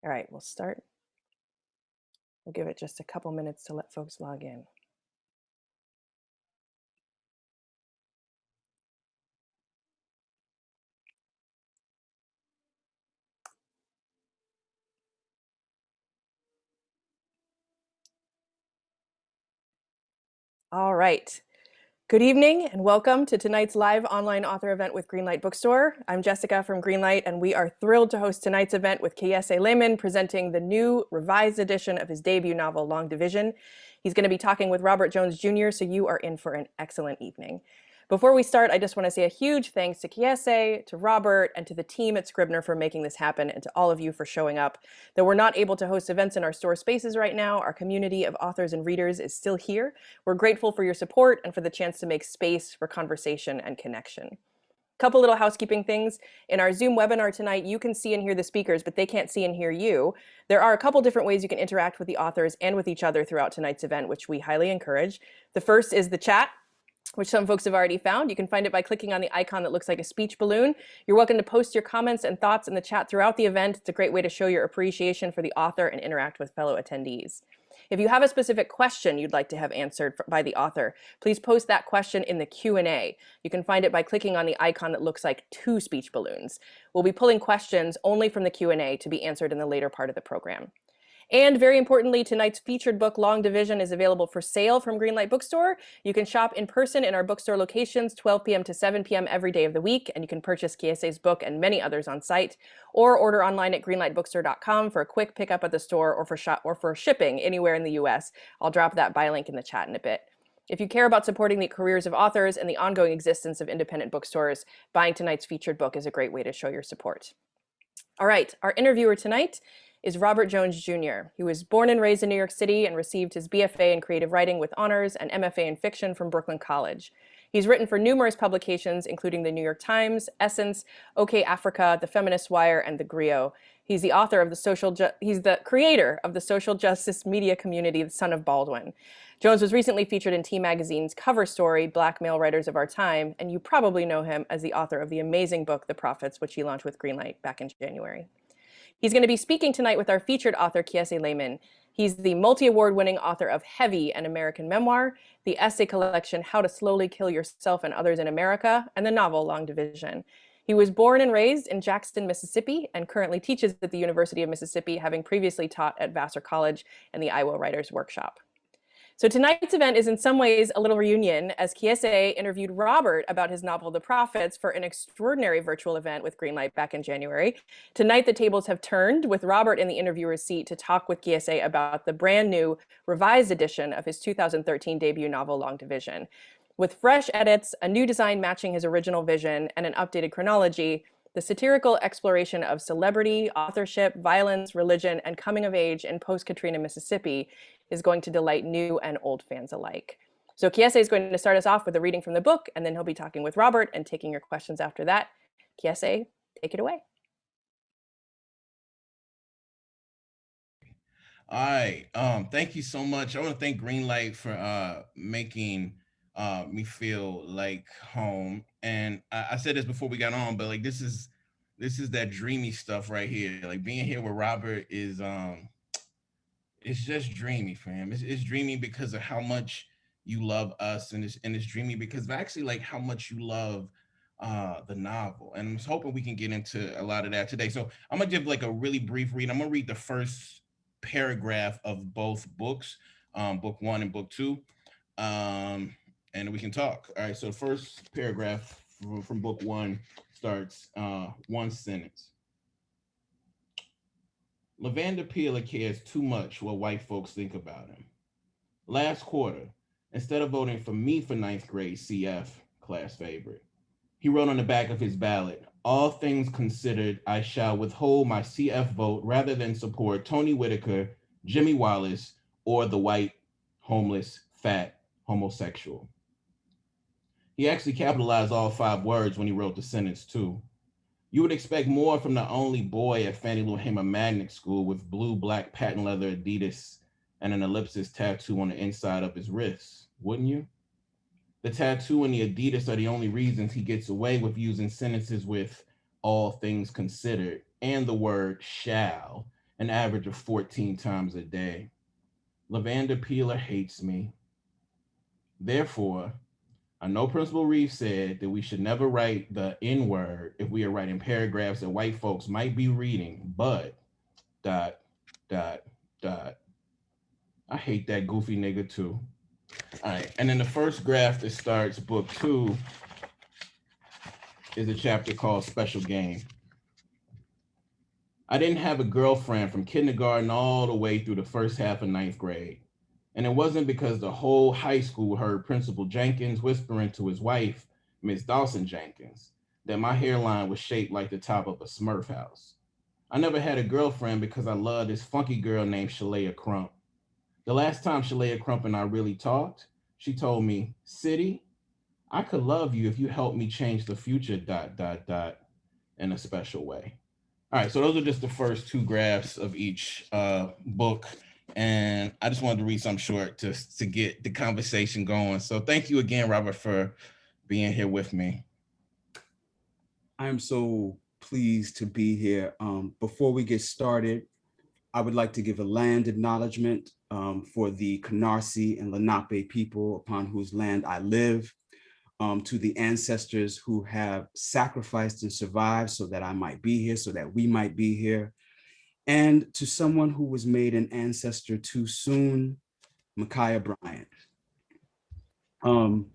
All right, we'll start. We'll give it just a couple minutes to let folks log in. All right. Good evening and welcome to tonight's live online author event with Greenlight Bookstore. I'm Jessica from Greenlight, and we are thrilled to host tonight's event with Kiese Laymon presenting the new revised edition of his debut novel, Long Division. He's going to be talking with Robert Jones Jr., so you are in for an excellent evening. Before we start, I just want to say a huge thanks to Kiese, to Robert, and to the team at Scribner for making this happen, and to all of you for showing up. Though we're not able to host events in our store spaces right now, our community of authors and readers is still here. We're grateful for your support and for the chance to make space for conversation and connection. Couple little housekeeping things. In our Zoom webinar tonight, you can see and hear the speakers, but they can't see and hear you. There are a couple different ways you can interact with the authors and with each other throughout tonight's event, which we highly encourage. The first is the chat, which some folks have already found. You can find it by clicking on the icon that looks like a speech balloon. You're welcome to post your comments and thoughts in the chat throughout the event. It's a great way to show your appreciation for the author and interact with fellow attendees. If you have a specific question you'd like to have answered by the author, please post that question in the Q&A. You can find it by clicking on the icon that looks like two speech balloons. We'll be pulling questions only from the Q&A to be answered in the later part of the program. And very importantly, tonight's featured book, Long Division, is available for sale from Greenlight Bookstore. You can shop in person in our bookstore locations 12 p.m. to 7 p.m. every day of the week, and you can purchase Kiese's book and many others on site, or order online at greenlightbookstore.com for a quick pickup at the store or for shipping anywhere in the US. I'll drop that buy link in the chat in a bit. If you care about supporting the careers of authors and the ongoing existence of independent bookstores, buying tonight's featured book is a great way to show your support. All right, our interviewer tonight is Robert Jones Jr. He was born and raised in New York City and received his BFA in creative writing with honors and MFA in fiction from Brooklyn College. He's written for numerous publications, including the New York Times, Essence, OK Africa, The Feminist Wire, and The Griot. He's the author of he's the creator of the social justice media community, The Son of Baldwin. Jones was recently featured in T Magazine's cover story, Black Male Writers of Our Time, and you probably know him as the author of the amazing book, The Prophets, which he launched with Greenlight back in January. He's going to be speaking tonight with our featured author, Kiese Laymon. He's the multi-award winning author of Heavy, an American memoir, the essay collection, How to Slowly Kill Yourself and Others in America, and the novel, Long Division. He was born and raised in Jackson, Mississippi, and currently teaches at the University of Mississippi, having previously taught at Vassar College and the Iowa Writers Workshop. So tonight's event is in some ways a little reunion, as Kiese interviewed Robert about his novel, The Prophets, for an extraordinary virtual event with Greenlight back in January. Tonight, the tables have turned, with Robert in the interviewer's seat to talk with Kiese about the brand new revised edition of his 2013 debut novel, Long Division. With fresh edits, a new design matching his original vision, and an updated chronology, the satirical exploration of celebrity, authorship, violence, religion, and coming of age in post-Katrina Mississippi is going to delight new and old fans alike. So Kiese is going to start us off with a reading from the book, and then he'll be talking with Robert and taking your questions after that. Kiese, take it away. All right. Thank you so much. I want to thank Greenlight for making me feel like home. And I said this before we got on, but like this is that dreamy stuff right here. Like being here with Robert is it's just dreamy for him. It's dreamy because of how much you love us, and it's dreamy because of actually like how much you love the novel. And I'm just hoping we can get into a lot of that today. So I'm gonna give like a really brief read. I'm gonna read the first paragraph of both books, book one and book two, and we can talk. All right. So the first paragraph from book one starts one sentence. Lavander Peeler cares too much what white folks think about him. Last quarter, instead of voting for me for ninth grade CF, class favorite, he wrote on the back of his ballot, all things considered, I shall withhold my CF vote rather than support Tony Whitaker, Jimmy Wallace, or the white, homeless, fat homosexual. He actually capitalized all 5 words when he wrote the sentence too. You would expect more from the only boy at Fannie Lou Hamer Magnet School with blue, black, patent leather Adidas and an ellipsis tattoo on the inside of his wrist, wouldn't you? The tattoo and the Adidas are the only reasons he gets away with using sentences with all things considered and the word shall an average of 14 times a day. Lavanda Peeler hates me. Therefore, I know Principal Reeve said that we should never write the N word if we are writing paragraphs that white folks might be reading, but dot, dot, dot. I hate that goofy nigga too. All right. And then the first graph that starts book 2 is a chapter called Special Game. I didn't have a girlfriend from kindergarten all the way through the first half of ninth grade. And it wasn't because the whole high school heard Principal Jenkins whispering to his wife, Miss Dawson Jenkins, that my hairline was shaped like the top of a Smurf house. I never had a girlfriend because I loved this funky girl named Shalea Crump. The last time Shalea Crump and I really talked, she told me, City, I could love you if you help me change the future, dot, dot, dot, in a special way. All right, so those are just the first 2 graphs of each book. And I just wanted to read some short to get the conversation going. So thank you again, Robert, for being here with me. I am so pleased to be here. Before we get started, I would like to give a land acknowledgement for the Canarsie and Lenape people upon whose land I live, to the ancestors who have sacrificed and survived so that I might be here, so that we might be here, and to someone who was made an ancestor too soon, Micaiah Bryant. And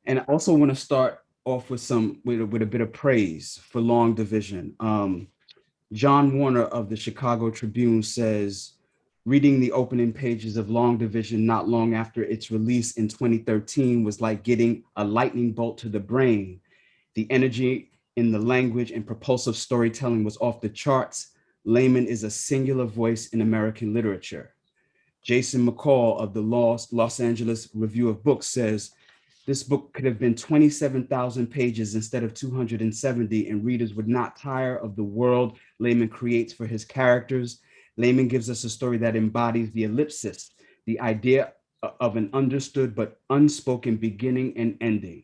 I also want to start off with a bit of praise for Long Division. John Warner of the Chicago Tribune says, reading the opening pages of Long Division not long after its release in 2013 was like getting a lightning bolt to the brain. The energy in the language and propulsive storytelling was off the charts. Laymon is a singular voice in American literature. Jason McCall of the Los Angeles Review of Books says, this book could have been 27,000 pages instead of 270, and readers would not tire of the world Laymon creates for his characters. Laymon gives us a story that embodies the ellipsis, the idea of an understood but unspoken beginning and ending.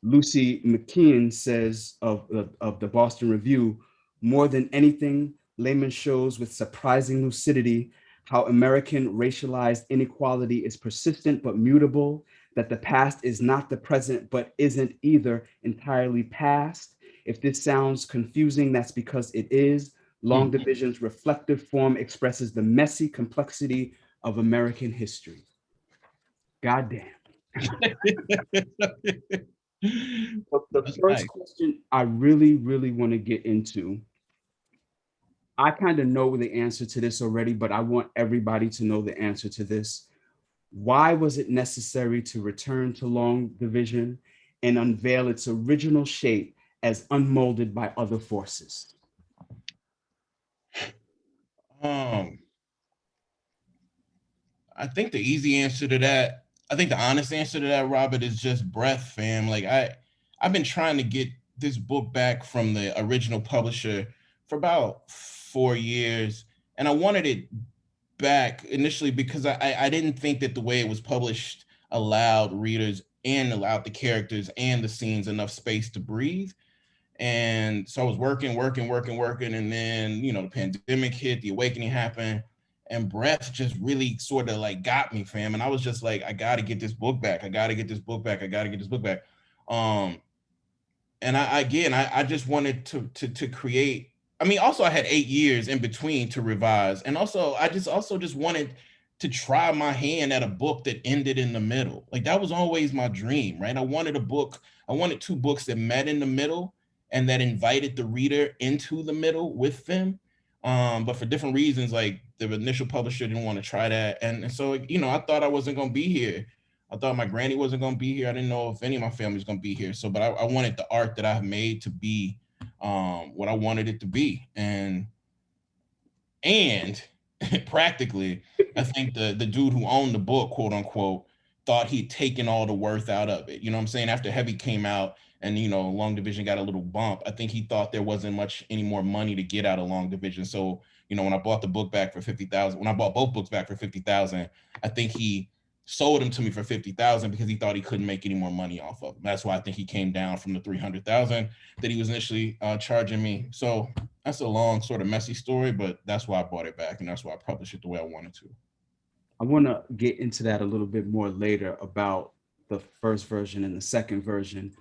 Lucy McKeon says of the Boston Review, more than anything, Laymon shows with surprising lucidity how American racialized inequality is persistent but mutable, that the past is not the present but isn't either entirely past. If this sounds confusing, that's because it is. Long Division's reflective form expresses the messy complexity of American history. Goddamn. The first question I really want to get into, I kind of know the answer to this already, but I want everybody to know the answer to this. Why was it necessary to return to Long Division and unveil its original shape as unmolded by other forces? I think the easy answer to that, I think the honest answer to that, Robert, is just breath, fam. Like I've been trying to get this book back from the original publisher for about 4 years, and I wanted it back initially because I didn't think that the way it was published allowed readers and allowed the characters and the scenes enough space to breathe. And so I was working, and then the pandemic hit, the awakening happened, and breath just really sort of like got me, fam. And I was just like, I gotta get this book back. I gotta get this book back. Um, and I just wanted to create. I mean, also I had 8 years in between to revise, and also I just wanted to try my hand at a book that ended in the middle. Like that was always my dream, right? I wanted 2 books that met in the middle and that invited the reader into the middle with them. But for different reasons, like the initial publisher didn't want to try that, and so I thought I wasn't gonna be here. I thought my granny wasn't going to be here. I didn't know if any of my family was going to be here. So, but I wanted the art that I've made to be what I wanted it to be. And practically, I think the dude who owned the book, quote unquote, thought he'd taken all the worth out of it. You know what I'm saying? After Heavy came out and, Long Division got a little bump, I think he thought there wasn't much any more money to get out of Long Division. So, when I bought the book back for 50,000, when I bought both books back for 50,000, I think he sold them to me for 50,000 because he thought he couldn't make any more money off of them. That's why I think he came down from the 300,000 that he was initially charging me. So That's a long, sort of messy story, but that's why I bought it back, and that's why I published it the way I wanted to. I want to get into that a little bit more later about the first version and the second version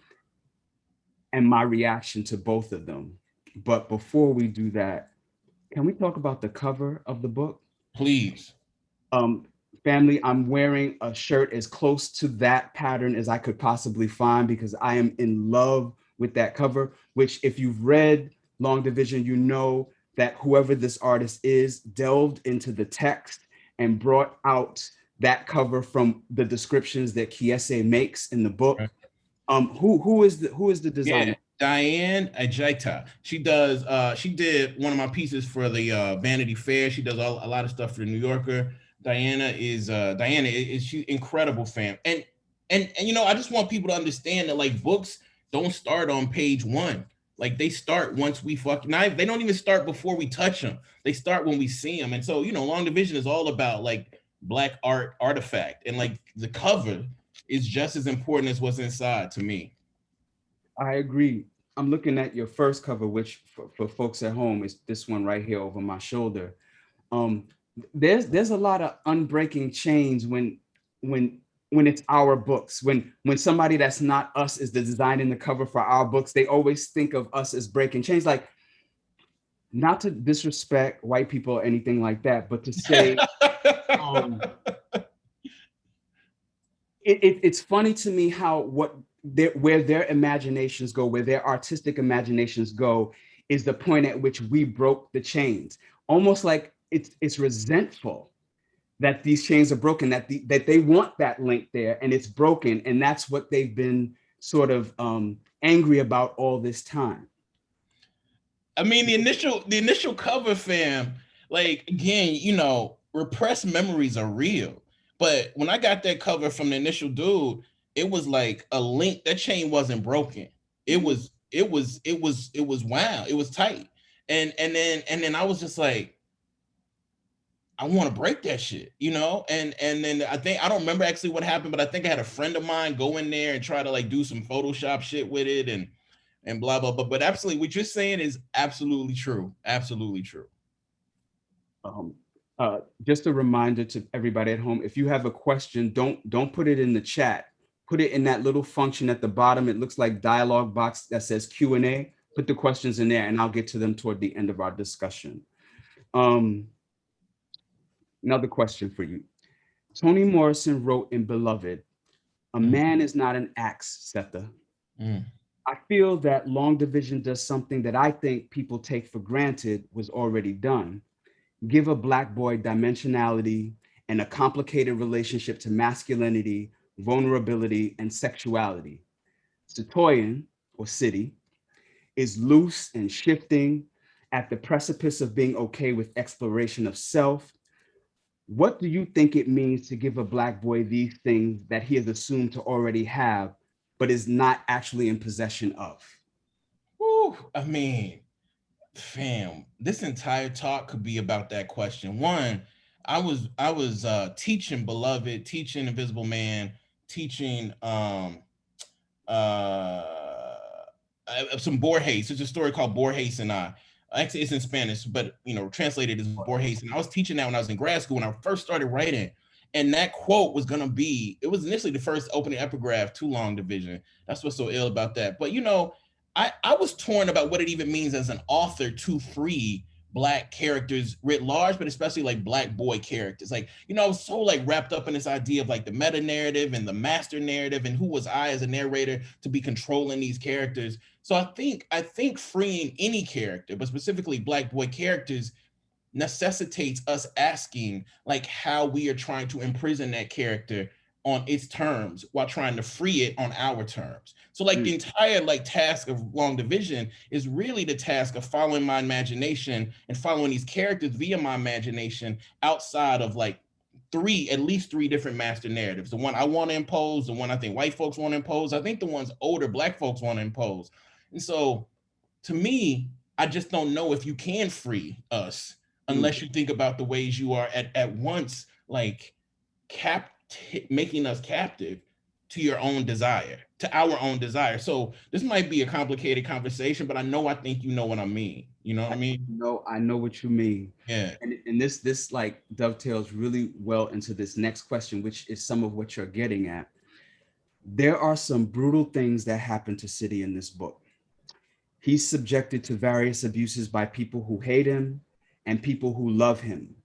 and my reaction to both of them. But before we do that, can we talk about the cover of the book? Please. Um, Family, I'm wearing a shirt as close to that pattern as I could possibly find because I am in love with that cover, which if you've read Long Division, you know that whoever this artist is delved into the text and brought out that cover from the descriptions that Kiese makes in the book. Who is the designer? Yeah, Diane Ajita. She did one of my pieces for the Vanity Fair. She does a lot of stuff for the New Yorker. Diana is she incredible, fam. And you know, I just want people to understand that like books don't start on page one. Like they start once we they don't even start before we touch them. They start when we see them. And so, you know, Long Division is all about like Black artifact, and like the cover is just as important as what's inside to me. I agree. I'm looking at your first cover, which for folks at home is this one right here over my shoulder. Um, there's a lot of unbreaking chains when it's our books. When somebody that's not us is the designing the cover for our books, they always think of us as breaking chains. Like, not to disrespect white people or anything like that, but to say, it's funny to me how where their imaginations go, where their artistic imaginations go, is the point at which we broke the chains. Almost like it's resentful that these chains are broken, that they want that link there and it's broken, and that's what they've been sort of angry about all this time. I mean, the initial cover, fam, like again, you know, repressed memories are real. But when I got that cover from the initial dude, it was like a link. That chain wasn't broken. It was wow. It was tight. And then I was just like, I want to break that shit, you know? And then I don't remember actually what happened, but I think I had a friend of mine go in there and try to like do some Photoshop shit with it and blah blah blah. But absolutely, what you're saying is absolutely true. Absolutely true. Just a reminder to everybody at home: if you have a question, don't put it in the chat. Put it in that little function at the bottom. It looks like dialogue box that says Q&A. Put the questions in there, and I'll get to them toward the end of our discussion. Another question for you. Toni Morrison wrote in Beloved, "A man is not an axe setter." I feel that Long Division does something that I think people take for granted was already done. Give a Black boy dimensionality and a complicated relationship to masculinity, vulnerability, and sexuality. Satoyan, or City, is loose and shifting at the precipice of being okay with exploration of self. What do you think it means to give a Black boy these things that he is assumed to already have, but is not actually in possession of? Whew, I mean, fam, this entire talk could be about that question. One, I was teaching Beloved, teaching Invisible Man, teaching some Borges. It's a story called Borges and I. Actually, it's in Spanish, but you know, translated as Borges. And I was teaching that when I was in grad school when I first started writing. And that quote was gonna be, it was initially the first opening epigraph to Long Division. That's what's so ill about that. But you know, I was torn about what it even means as an author to free Black characters writ large, but especially like Black boy characters. Like, you know, I was so like wrapped up in this idea of like the meta narrative and the master narrative, and who was I as a narrator to be controlling these characters. So I think freeing any character, but specifically Black boy characters, necessitates us asking like how we are trying to imprison that character on its terms while trying to free it on our terms. So like the entire like task of Long Division is really the task of following my imagination and following these characters via my imagination outside of like at least three different master narratives. The one I want to impose, the one I think white folks want to impose, I think the ones older Black folks want to impose. And so to me, I just don't know if you can free us unless you think about the ways you are at once like making us captive to your own desire, to our own desire. So this might be a complicated conversation, but I think you know what I mean. You know what I mean? No, I know what you mean. Yeah. And this like dovetails really well into this next question, which is some of what you're getting at. There are some brutal things that happen to City in this book. He's subjected to various abuses by people who hate him and people who love him.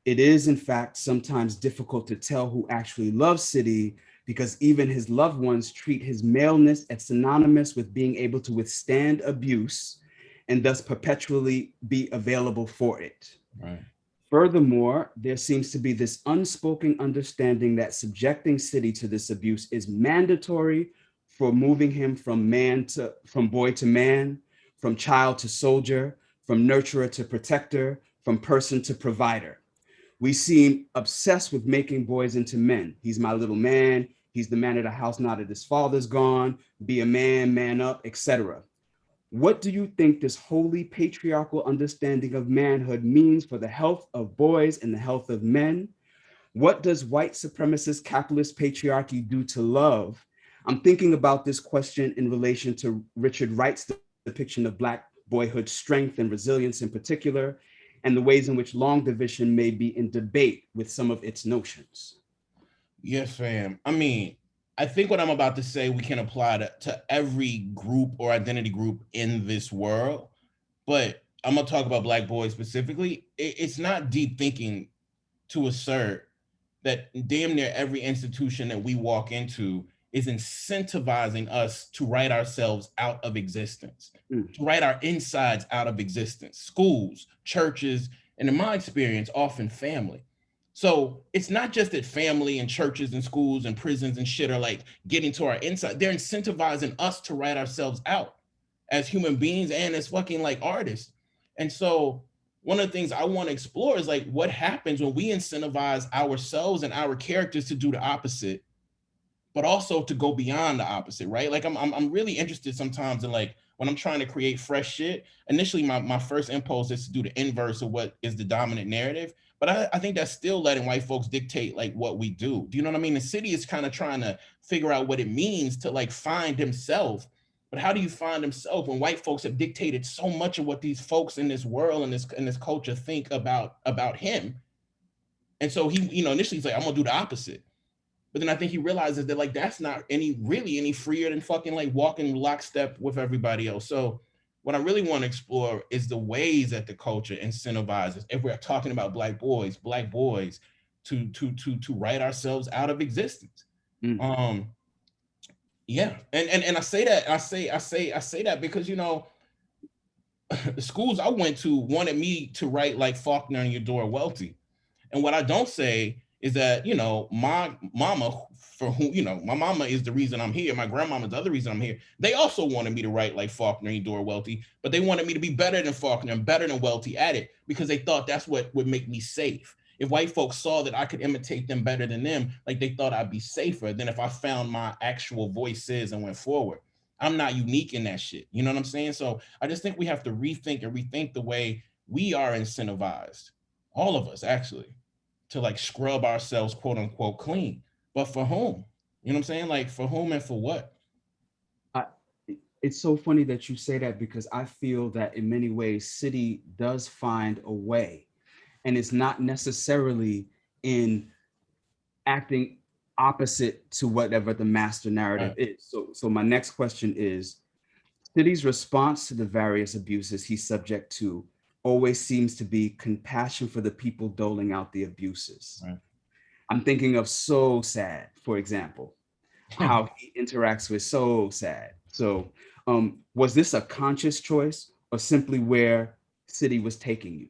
It is, in fact, sometimes difficult to tell who actually loves City because even his loved ones treat his maleness as synonymous with being able to withstand abuse and thus perpetually be available for it. Right. Furthermore, there seems to be this unspoken understanding that subjecting City to this abuse is mandatory for moving him from boy to man, from child to soldier, from nurturer to protector, from person to provider. We seem obsessed with making boys into men. He's my little man. He's the man of the house now that his father's gone. Be a man, man up, etc. What do you think this wholly patriarchal understanding of manhood means for the health of boys and the health of men? What does white supremacist capitalist patriarchy do to love? I'm thinking about this question in relation to Richard Wright's depiction of Black boyhood strength and resilience in particular, and the ways in which long division may be in debate with some of its notions. Yes, fam. I mean, I think what I'm about to say we can apply to every group or identity group in this world, but I'm gonna talk about Black boys specifically. It's not deep thinking to assert that damn near every institution that we walk into is incentivizing us to write ourselves out of existence, to write our insides out of existence. Schools, churches, and in my experience, often family. So it's not just that family and churches and schools and prisons and shit are like getting to our inside. They're incentivizing us to write ourselves out as human beings and as fucking like artists. And so one of the things I want to explore is like what happens when we incentivize ourselves and our characters to do the opposite, but also to go beyond the opposite, right? Like I'm really interested sometimes in like when I'm trying to create fresh shit. Initially, my first impulse is to do the inverse of what is the dominant narrative, but I think that's still letting white folks dictate like what we do. Do you know what I mean? The city is kind of trying to figure out what it means to like find himself. But how do you find himself when white folks have dictated so much of what these folks in this world and this culture think about him? And so he, initially he's like, I'm gonna do the opposite. But then I think he realizes that like that's not any freer than fucking like walking lockstep with everybody else. So what I really want to explore is the ways that the culture incentivizes, if we're talking about black boys, to write ourselves out of existence. Mm. Yeah. And I say that because the schools I went to wanted me to write like Faulkner and Eudora Welty. And what I don't say is that, my mama, for whom, my mama is the reason I'm here. My grandmama's the other reason I'm here. They also wanted me to write like Faulkner and Eudora Welty, but they wanted me to be better than Faulkner and better than Welty at it because they thought that's what would make me safe. If white folks saw that I could imitate them better than them, like they thought I'd be safer than if I found my actual voices and went forward. I'm not unique in that shit. You know what I'm saying? So I just think we have to rethink the way we are incentivized. All of us, actually, to like scrub ourselves, quote unquote, clean. But for whom? You know what I'm saying? Like for whom and for what? It's so funny that you say that because I feel that in many ways, City does find a way, and it's not necessarily in acting opposite to whatever the master narrative is. So my next question is, City's response to the various abuses he's subject to always seems to be compassion for the people doling out the abuses. Right. I'm thinking of So Sad, for example, how he interacts with So Sad. So was this a conscious choice or simply where City was taking you?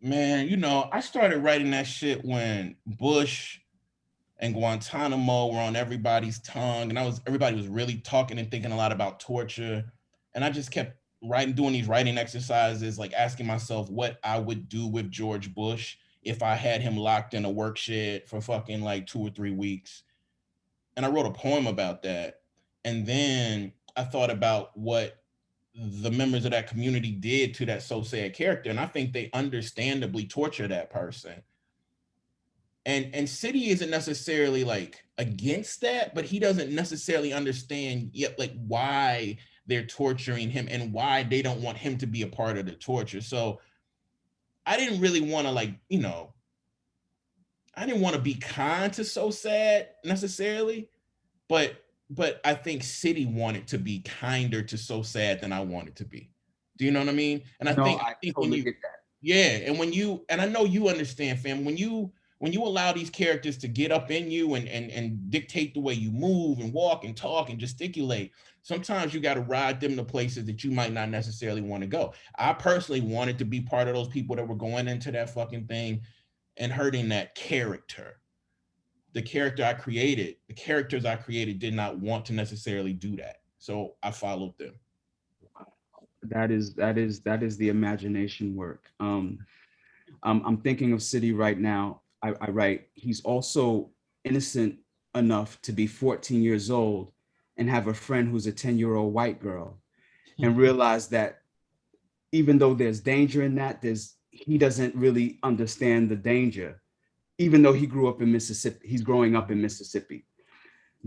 Man, I started writing that shit when Bush and Guantanamo were on everybody's tongue, and everybody was really talking and thinking a lot about torture. And I just kept doing these writing exercises, like asking myself what I would do with George Bush if I had him locked in a work shed for fucking like 2 or 3 weeks. And I wrote a poem about that. And then I thought about what the members of that community did to that so sad character. And I think they understandably torture that person. And City isn't necessarily like against that, but he doesn't necessarily understand yet like why they're torturing him and why they don't want him to be a part of the torture. So I didn't really want to like, I didn't want to be kind to So Sad necessarily, but I think City wanted to be kinder to So Sad than I wanted to be. Do you know what I mean? And I No, think I when totally you, get that. yeah, and when you, and I know you understand, fam, when you allow these characters to get up in you and dictate the way you move and walk and talk and gesticulate, sometimes you got to ride them to places that you might not necessarily want to go. I personally wanted to be part of those people that were going into that fucking thing and hurting that character. The character I created, the characters I created did not want to necessarily do that. So I followed them. That is the imagination work. I'm thinking of City right now. I write, he's also innocent enough to be 14 years old and have a friend who's a 10-year-old white girl, and realize that even though there's danger in that, he doesn't really understand the danger, even though he grew up in Mississippi. He's growing up in Mississippi.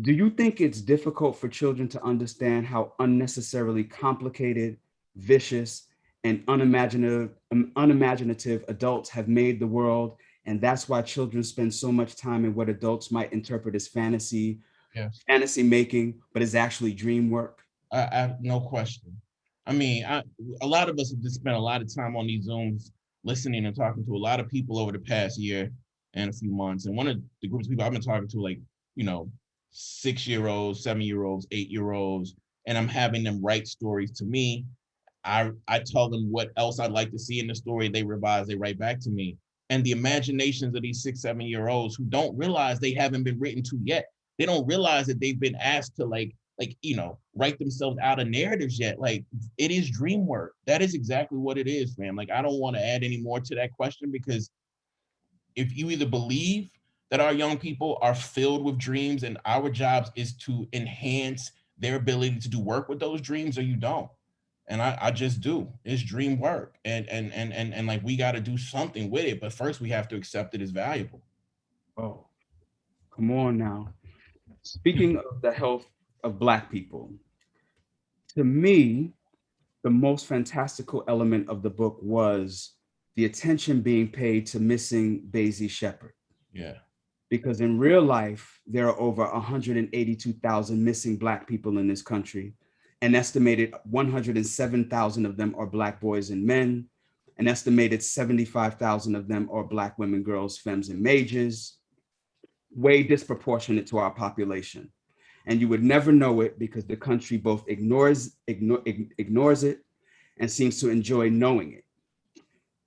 Do you think it's difficult for children to understand how unnecessarily complicated, vicious, and unimaginative adults have made the world? And that's why children spend so much time in what adults might interpret as Yes. fantasy making, but is actually dream work? No question. I mean, a lot of us have just spent a lot of time on these Zooms listening and talking to a lot of people over the past year and a few months. And one of the groups of people I've been talking to, like, 6-year-olds, 7-year-olds, 8-year-olds, and I'm having them write stories to me. I tell them what else I'd like to see in the story. They revise, they write back to me. And the imaginations of these 6, 7-year-olds who don't realize they haven't been written to yet. They don't realize that they've been asked to write themselves out of narratives yet. Like, it is dream work. That is exactly what it is, man. Like, I don't want to add any more to that question, because if you either believe that our young people are filled with dreams and our jobs is to enhance their ability to do work with those dreams, or you don't. And I just do. It's dream work. And like, we got to do something with it. But first we have to accept it as valuable. Oh, come on now. Speaking of the health of Black people, to me, the most fantastical element of the book was the attention being paid to missing Basie Shepherd. Yeah. Because in real life, there are over 182,000 missing Black people in this country. An estimated 107,000 of them are Black boys and men. An estimated 75,000 of them are Black women, girls, femmes, and majors, way disproportionate to our population. And you would never know it because the country both ignores it and seems to enjoy knowing it.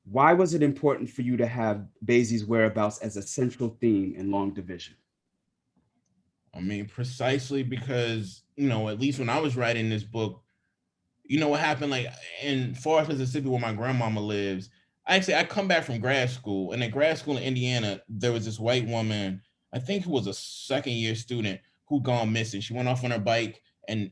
Why was it important for you to have Basie's whereabouts as a central theme in Long Division? I mean, precisely because, at least when I was writing this book, what happened, like in Forest, Mississippi, where my grandmama lives. I come back from grad school, and at grad school in Indiana, there was this white woman, I think who was a second-year student, who gone missing. She went off on her bike, and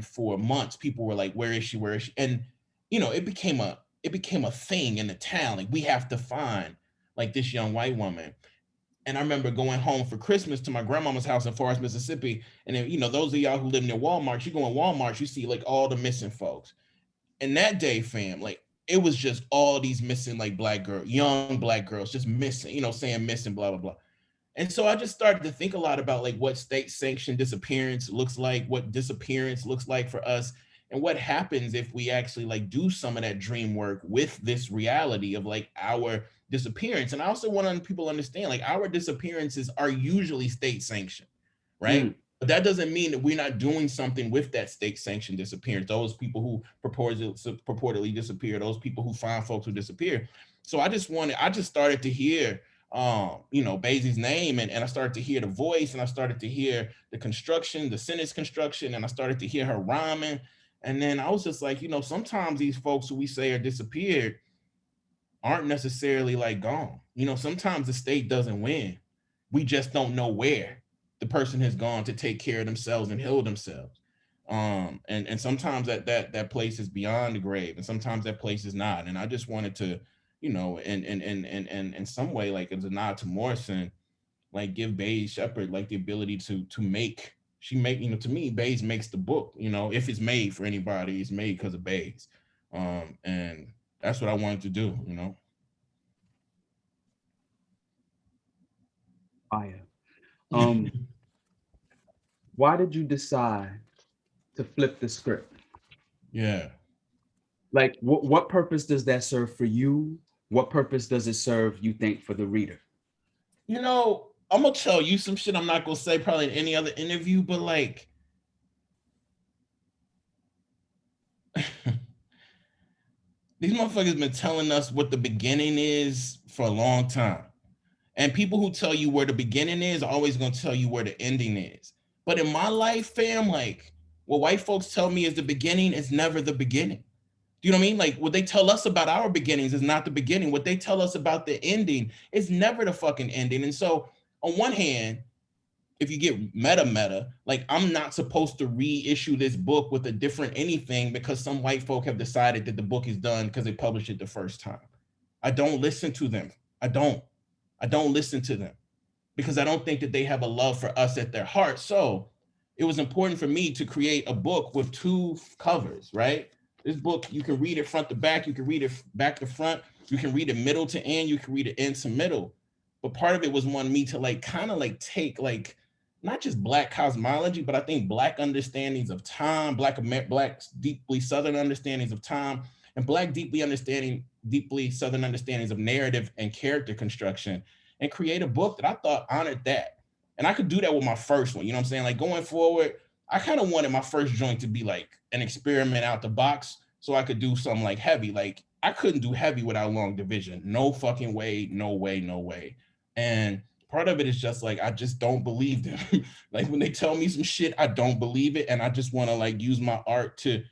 for months, people were like, "Where is she? Where is she?" And it became a thing in the town. Like, we have to find like this young white woman. And I remember going home for Christmas to my grandmama's house in Forest, Mississippi. And then, those of y'all who live near Walmart, you go in Walmart, you see like all the missing folks. And that day, fam, like, it was just all these missing, like, young Black girls just missing, saying missing, blah, blah, blah. And so I just started to think a lot about like what state sanctioned disappearance looks like, what disappearance looks like for us, and what happens if we actually like do some of that dream work with this reality of like our disappearance. And I also want people to understand, like, our disappearances are usually state sanctioned, right? Mm. But that doesn't mean that we're not doing something with that state sanctioned disappearance. Those people who purportedly disappear, those people who find folks who disappear. So I just started to hear Basie's name, and I started to hear the voice, and I started to hear the construction, the sentence construction, and I started to hear her rhyming. And then I was just like, sometimes these folks who we say are disappeared aren't necessarily like gone. Sometimes the state doesn't win. We just don't know where the person has gone to take care of themselves and heal themselves. And sometimes that place is beyond the grave, and sometimes that place is not. And I just wanted to, in some way, like, as a nod to Morrison, like give Bays Shepherd like the ability to make. She make, you know, to me, Bays makes the book. You know, if it's made for anybody, it's made because of Bays. And that's what I wanted to do, you know. Fire. Why did you decide to flip the script? Yeah. Like, what purpose does that serve for you? What purpose does it serve, you think, for the reader? You know, I'm gonna tell you some shit I'm not gonna say probably in any other interview, but like these motherfuckers been telling us what the beginning is for a long time. And people who tell you where the beginning is are always gonna tell you where the ending is. But in my life, fam, like what white folks tell me is the beginning is never the beginning. Do you know what I mean? Like what they tell us about our beginnings is not the beginning. What they tell us about the ending is never the fucking ending. And so on one hand, if you get meta, like I'm not supposed to reissue this book with a different anything because some white folk have decided that the book is done because they published it the first time. I don't listen to them. I don't. I don't listen to them because I don't think that they have a love for us at their heart. So it was important for me to create a book with two covers, right? This book, you can read it front to back, you can read it back to front, you can read it middle to end, you can read it end to middle. But part of it was wanting me to like kind of like take like not just black cosmology, but I think black understandings of time, black deeply Southern understandings of time, and black deeply Southern understandings of narrative and character construction, and create a book that I thought honored that. And I could do that with my first one. You know what I'm saying? Like going forward, I kind of wanted my first joint to be like an experiment out the box so I could do something like heavy. Like I couldn't do heavy without long division. No fucking way, no way, no way. And part of it is just like I just don't believe them. Like when they tell me some shit, I don't believe it. And I just want to like use my art to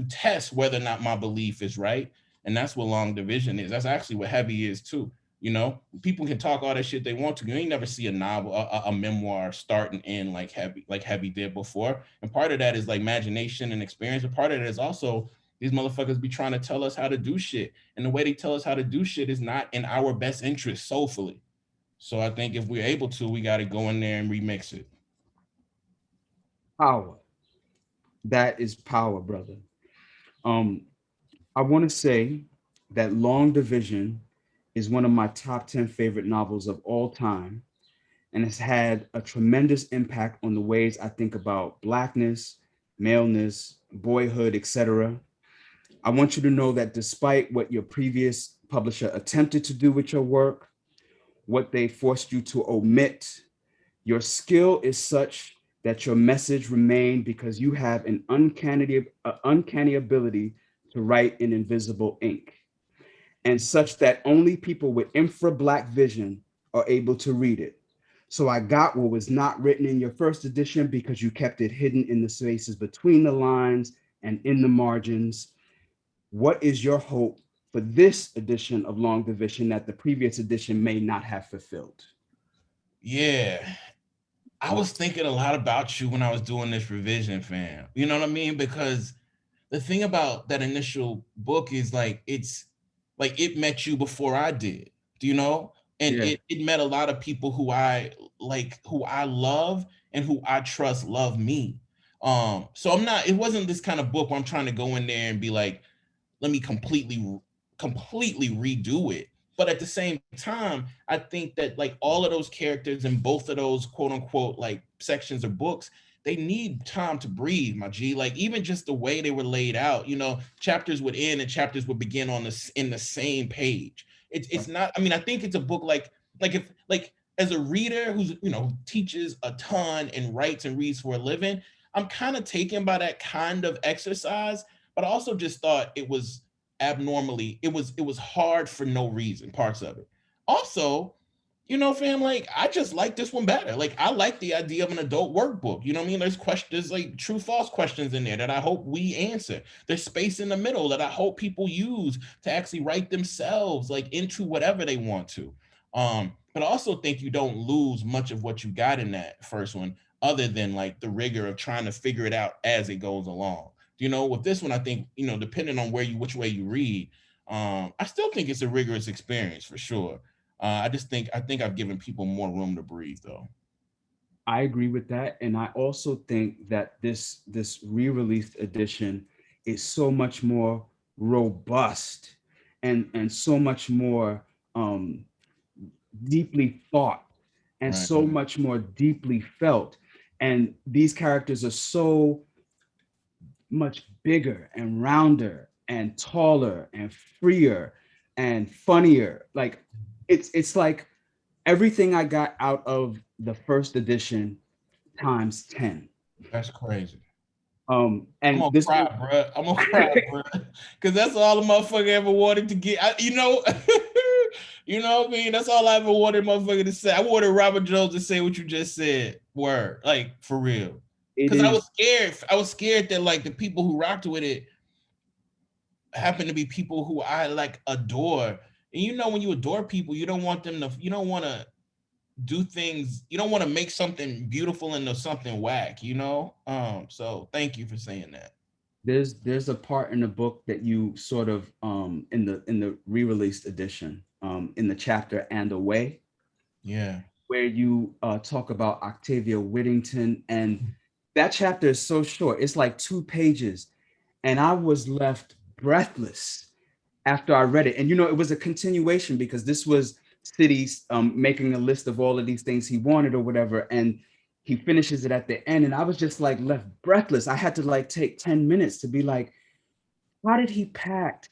test whether or not my belief is right. And that's what long division is. That's actually what heavy is too. You know, people can talk all that shit they want to. You ain't never see a novel, a memoir start and end like heavy did before. And part of that is like imagination and experience. But part of it is also these motherfuckers be trying to tell us how to do shit. And the way they tell us how to do shit is not in our best interest soulfully. So I think if we're able to, we got to go in there and remix it. Power. That is power, brother. Um, I want to say that Long Division is one of my top 10 favorite novels of all time, and has had a tremendous impact on the ways I think about Blackness, maleness, boyhood, etc. I want you to know that despite what your previous publisher attempted to do with your work, what they forced you to omit, your skill is such that your message remained because you have an uncanny ability to write in invisible ink, and such that only people with infra-black vision are able to read it. So I got what was not written in your first edition because you kept it hidden in the spaces between the lines and in the margins. What is your hope for this edition of Long Division that the previous edition may not have fulfilled? Yeah. I was thinking a lot about you when I was doing this revision, fam. You know what I mean? Because the thing about that initial book is like it's like it met you before I did, do you know? And Yeah. it met a lot of people who I like, who I love and who I trust love me. So it wasn't this kind of book where I'm trying to go in there and be like, let me completely redo it. But at the same time, I think that like all of those characters in both of those quote unquote like sections of books, they need time to breathe, my G. Like even just the way they were laid out, you know, chapters would end and chapters would begin on this in the same page. It's not. I mean, I think it's a book like if like as a reader who's teaches a ton and writes and reads for a living, I'm kind of taken by that kind of exercise. But I also just thought it was it was hard for no reason, parts of it. Also, fam, like I just like this one better. Like I like the idea of an adult workbook. You know what I mean? There's questions like true false questions in there that I hope we answer. There's space in the middle that I hope people use to actually write themselves like into whatever they want to. But I also think you don't lose much of what you got in that first one, other than like the rigor of trying to figure it out as it goes along. With this one, I think, depending on which way you read, I still think it's a rigorous experience for sure. I think I've given people more room to breathe though. I agree with that, and I also think that this re-released edition is so much more robust and so much more deeply thought and Right. so much more deeply felt. And these characters are so much bigger and rounder and taller and freer and funnier. Like it's like everything I got out of the first edition times 10. That's crazy. I'm And gonna this cry, bro. I'm gonna cry, bro, because that's all a motherfucker ever wanted to get. You know, you know what I mean. That's all I ever wanted, motherfucker, to say. I wanted Robert Jones to say what you just said. Word, like for real. it Because I was is scared. I was scared that like the people who rocked with it happen to be people who I like adore. And you know, when you adore people, you don't want them to. You don't want to do things. You don't want to make something beautiful into something whack. You know. So thank you for saying that. there's a part in the book that you sort of in the re-released edition in the chapter and away Yeah. where you talk about Octavia Whittington, and that chapter is so short. It's like 2 pages, and I was left breathless after I read it. And you know, it was a continuation because this was Cities making a list of all of these things he wanted or whatever, and he finishes it at the end, and I was just like left breathless. I had to like take 10 minutes to be like, how did he pack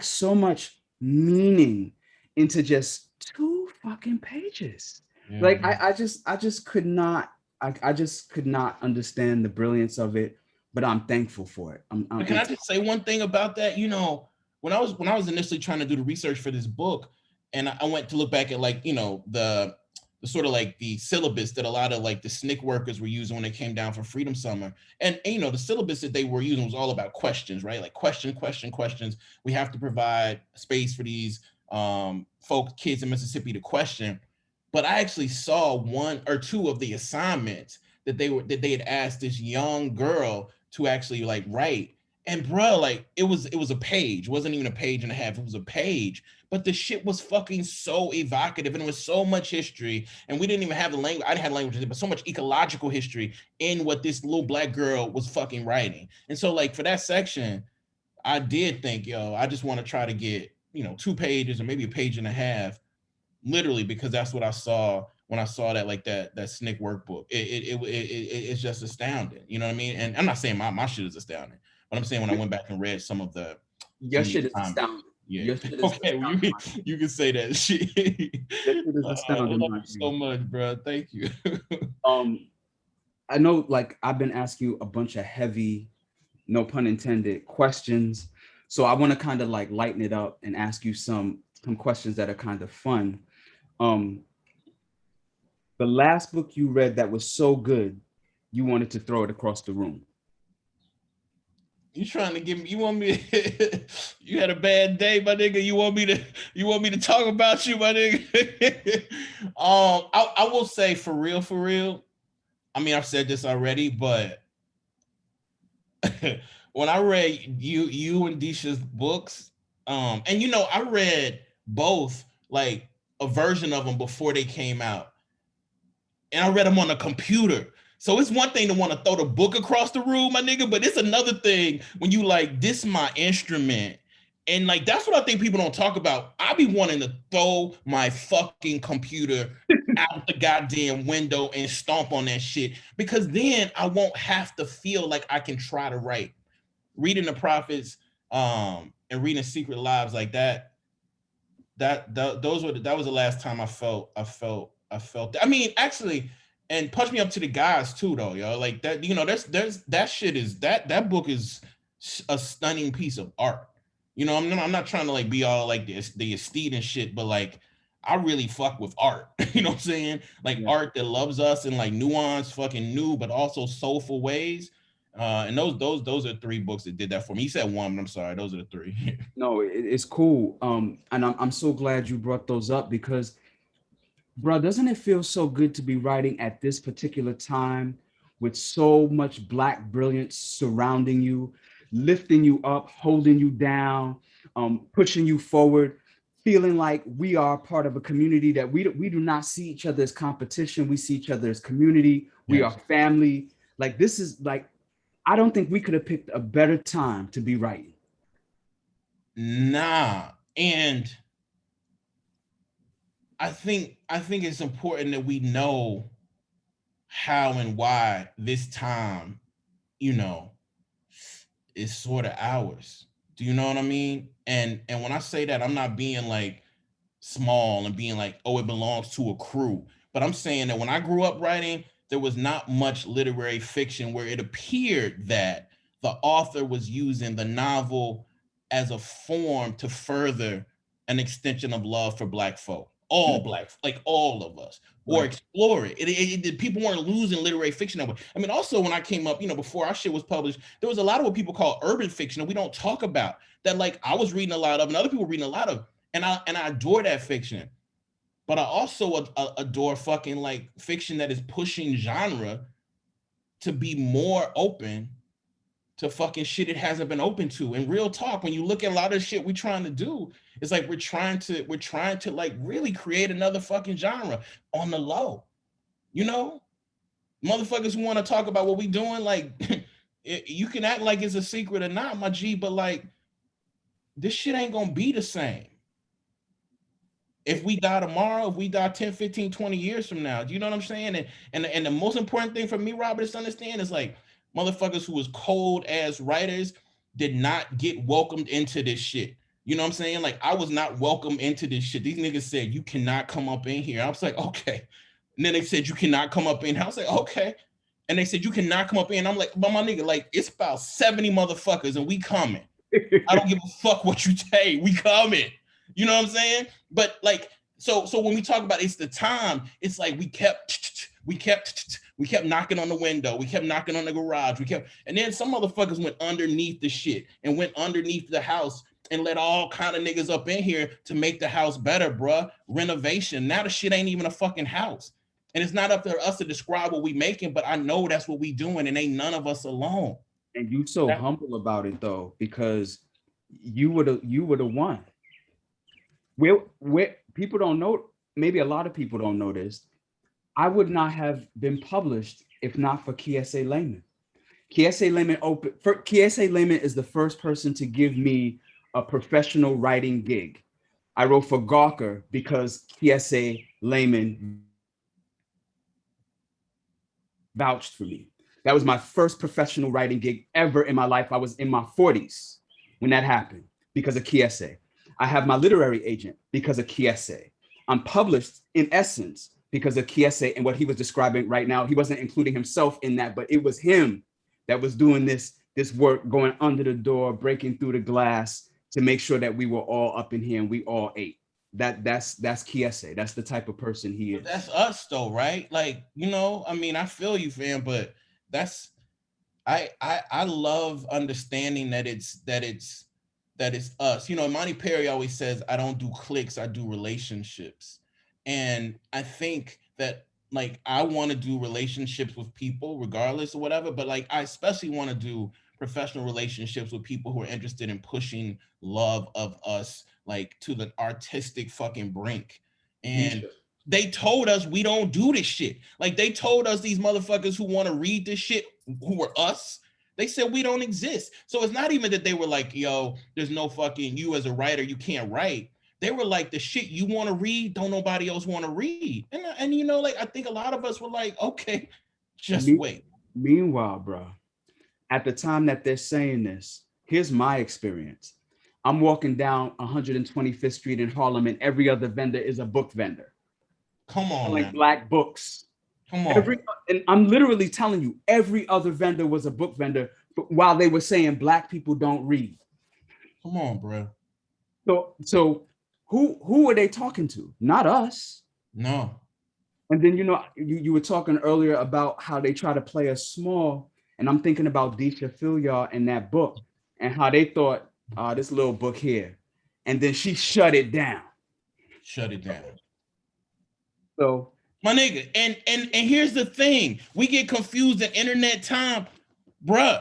so much meaning into just 2 fucking pages? Yeah. Like I just could not I just could not understand the brilliance of it, but I'm thankful for it. But can I just say one thing about that? You know, when I was initially trying to do the research for this book, and I went to look back at like the sort of like the syllabus that a lot of like the SNCC workers were using when they came down for Freedom Summer, and you know the syllabus that they were using was all about questions, right? Like questions. We have to provide space for these kids in Mississippi to question. But I actually saw one or two of the assignments that they had asked this young girl to actually like write. And bro, like it was a page, it wasn't even a page and a half, it was a page. But the shit was fucking so evocative, and it was so much history. And we didn't even have the language. I didn't have language, but so much ecological history in what this little black girl was fucking writing. And so, like, for that section, I did think, yo, I just want to try to get, 2 pages or maybe a page and a half, literally, because that's what I saw when I saw that, like that SNCC workbook. It's just astounding. You know what I mean? And I'm not saying my shit is astounding, but I'm saying when I went back and read some of the Your these shit is comments. astounding. Yeah. Your shit is Okay. Well, astounding. you can say that shit. Your shit is I astounding, love my you G. so much, bro. Thank you. Um, I know, like, I've been asking you a bunch of heavy, no pun intended, questions. So I want to kind of like lighten it up and ask you some questions that are kind of fun. Um, the last book you read that was so good, you wanted to throw it across the room. You trying to give me? You want me? You had a bad day, my nigga. You want me to talk about you, my nigga? I will say for real, for real. I mean, I've said this already, but when I read you and Disha's books, and I read both, like a version of them before they came out, and I read them on a computer. So it's one thing to want to throw the book across the room, my nigga, but it's another thing when you like, this is my instrument. And like, that's what I think people don't talk about. I be wanting to throw my fucking computer out the goddamn window and stomp on that shit, because then I won't have to feel like I can try to write. Reading the prophets and reading Secret Lives like that, that was the last time I felt. I mean, actually, and Punch Me Up to the Guys too, though, yo. Like that, there's that shit is that book is a stunning piece of art. I'm not trying to like be all like this the aesthete and shit, but like I really fuck with art. You know what I'm saying? Like Yeah. art that loves us in like nuanced, fucking new, but also soulful ways. And those are 3 books that did that for me. You said one, but I'm sorry, those are the 3. No, it's cool. And I'm so glad you brought those up because, bro, doesn't it feel so good to be writing at this particular time with so much black brilliance surrounding you, lifting you up, holding you down, pushing you forward? feeling like we are part of a community, that we do not see each other as competition. We see each other as community. We Yes. are family. Like, this is like, I don't think we could have picked a better time to be writing. Nah. And I think it's important that we know how and why this time, you know, is sort of ours. Do you know what I mean? And when I say that, I'm not being like small and being like, oh, it belongs to a crew. But I'm saying that when I grew up writing, there was not much literary fiction where it appeared that the author was using the novel as a form to further an extension of love for Black folk, all Black, like all of us, or Right. explore it. People weren't losing literary fiction that way. I mean, also when I came up, before our shit was published, there was a lot of what people call urban fiction that we don't talk about, that like I was reading a lot of and other people were reading a lot of. And I adore that fiction, but I also adore fucking like fiction that is pushing genre to be more open to fucking shit it hasn't been open to. And real talk, when you look at a lot of shit we're trying to do, it's like we're trying to like really create another fucking genre on the low. Motherfuckers who want to talk about what we doing, like you can act like it's a secret or not, my G, but like this shit ain't gonna be the same. If we die tomorrow, if we die 10, 15, 20 years from now, do you know what I'm saying? And the most important thing for me, Robert, is to understand is like motherfuckers who was cold ass writers did not get welcomed into this shit. You know what I'm saying? Like I was not welcome into this shit. These niggas said, you cannot come up in here. I was like, okay. And then they said, you cannot come up in here. I was like, okay. And they said, you cannot come up in. I'm like, but my nigga, like it's about 70 motherfuckers and we coming. I don't give a fuck what you say. We coming. You know what I'm saying? But like, so when we talk about it's the time, it's like we kept knocking on the window, we kept knocking on the garage, and then some motherfuckers went underneath the shit and went underneath the house and let all kind of niggas up in here to make the house better, bruh. Renovation. Now the shit ain't even a fucking house. And it's not up to us to describe what we making, but I know that's what we doing, and ain't none of us alone. And you so humble about it though, because you would have won. Where people don't know, maybe a lot of people don't know this. I would not have been published if not for Kiese Laymon. Kiese Laymon is the first person to give me a professional writing gig. I wrote for Gawker because Kiese Laymon vouched for me. That was my first professional writing gig ever in my life. I was in my 40s when that happened because of Kiese. I have my literary agent because of Kiese. I'm published in essence because of Kiese and what he was describing right now. He wasn't including himself in that, but it was him that was doing this work, going under the door, breaking through the glass to make sure that we were all up in here and we all ate. That's Kiese. That's the type of person he is. That's us though, right? Like, I mean, I feel you, fam, but that's I love understanding that it's us. Monty Perry always says, I don't do clicks, I do relationships. And I think that like I want to do relationships with people regardless of whatever, but like I especially want to do professional relationships with people who are interested in pushing love of us like to the artistic fucking brink. And they told us we don't do this shit. Like they told us these motherfuckers who want to read this shit, who were us, they said we don't exist. So it's not even that they were like, yo, there's no fucking, you as a writer, you can't write. They were like, the shit you want to read, don't nobody else want to read. And like, I think a lot of us were like, okay, just wait. Meanwhile, bro, at the time that they're saying this, here's my experience. I'm walking down 125th Street in Harlem and every other vendor is a book vendor. Come on, like man. Black books. Come on. And I'm literally telling you, every other vendor was a book vendor while they were saying Black people don't read. Come on, bro. So who are they talking to? Not us. No. And then, you were talking earlier about how they try to play us small. And I'm thinking about Deisha Filyar in that book and how they thought, this little book here. And then she shut it down. Shut it down. So my nigga, and here's the thing. We get confused in internet time. Bruh,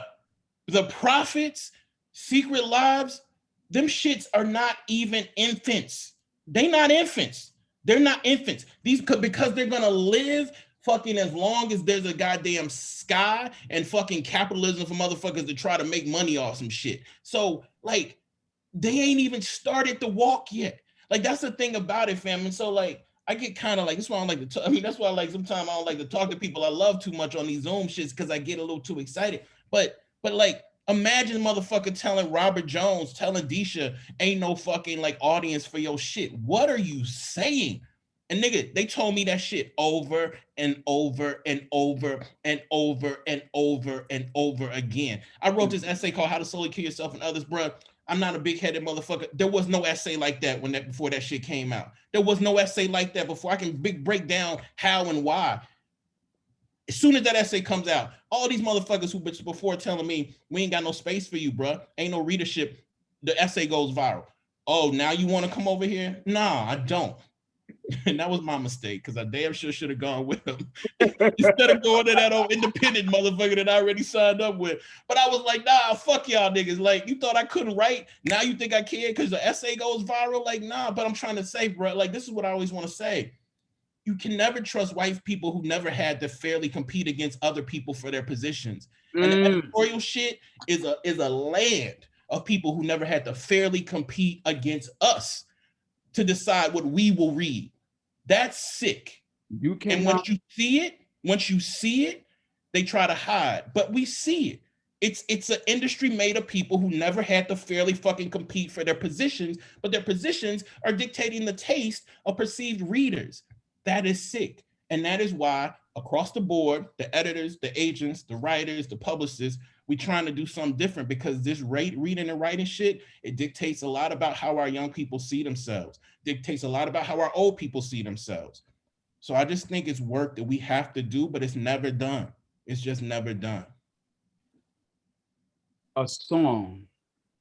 the Prophets, Secret Lives, them shits are not even infants. They not infants. They're not infants. These because they're gonna live fucking as long as there's a goddamn sky and fucking capitalism for motherfuckers to try to make money off some shit. So like they ain't even started to walk yet. Like that's the thing about it, fam. And so like I get kind of like that's why I don't like to. I mean that's why like sometimes I don't like to talk to people I love too much on these Zoom shits because I get a little too excited. But like imagine motherfucker telling Robert Jones, telling Disha ain't no fucking like audience for your shit. What are you saying? And nigga, they told me that shit over and over and over and over and over and over again. I wrote this essay called How to Slowly Kill Yourself and Others, bro. I'm not a big-headed motherfucker. There was no essay like that before that shit came out. There was no essay like that before. I can break down how and why. As soon as that essay comes out, all these motherfuckers who before telling me we ain't got no space for you, bro, ain't no readership, the essay goes viral. Oh, now you want to come over here? Nah, I don't. And that was my mistake because I damn sure should have gone with him instead of going to that old independent motherfucker that I already signed up with. But I was like, nah, fuck y'all niggas. Like, you thought I couldn't write? Now you think I can because the essay goes viral? Like, nah, but I'm trying to say, bro, like, this is what I always want to say. You can never trust white people who never had to fairly compete against other people for their positions. And the editorial shit is a land of people who never had to fairly compete against us to decide what we will read. That's sick. You can. And once you see it, they try to hide. But we see it. It's an industry made of people who never had to fairly fucking compete for their positions, but their positions are dictating the taste of perceived readers. That is sick. And that is why across the board, the editors, the agents, the writers, the publicists, we trying to do something different because this reading and writing shit, it dictates a lot about how our young people see themselves, dictates a lot about how our old people see themselves. So I just think it's work that we have to do, but it's never done. It's just never done. A song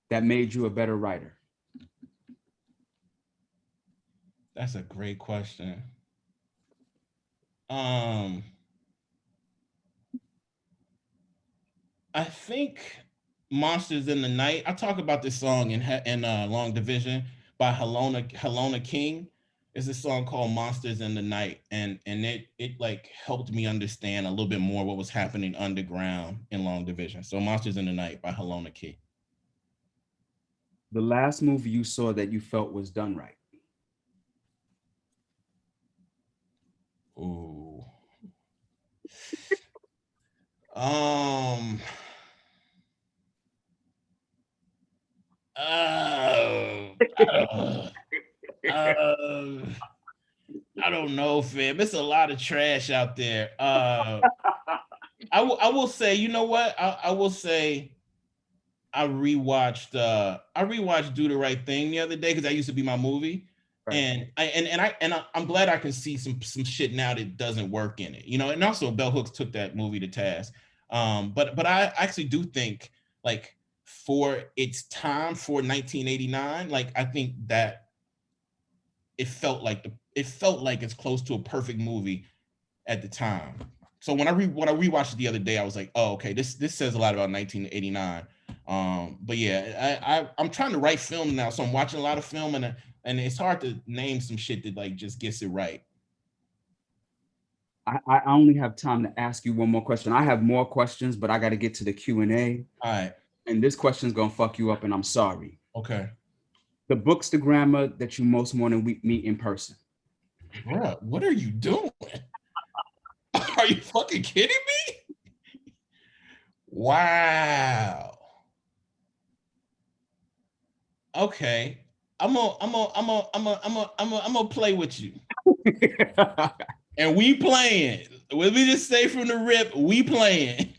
that made you a better writer. That's a great question. I think Monsters in the Night. I talk about this song in Long Division by Helona King. It's a song called Monsters in the Night. And it like helped me understand a little bit more what was happening underground in Long Division. So Monsters in the Night by Helona King. The last movie you saw that you felt was done right. Ooh. I don't know, fam. It's a lot of trash out there. I will say, you know what? I will say I rewatched Do the Right Thing the other day because that used to be my movie. Right. And I'm glad I can see some shit now that doesn't work in it, you know. And also Bell Hooks took that movie to task. But I actually do think like for its time for 1989, like I think that it felt like it's close to a perfect movie at the time. So when I rewatched it the other day, I was like, oh, okay, this says a lot about 1989. But yeah, I'm trying to write film now, so I'm watching a lot of film, and it's hard to name some shit that like just gets it right. I only have time to ask you one more question. I have more questions, but I got to get to the Q&A. All right. And this question is gonna fuck you up, and I'm sorry. Okay. The bookstagrammer that you most want to meet in person. Bruh, what are you doing? Are you fucking kidding me? Wow. Okay. I'm gonna play with you. And we playing. Let me just say from the rip, we playing.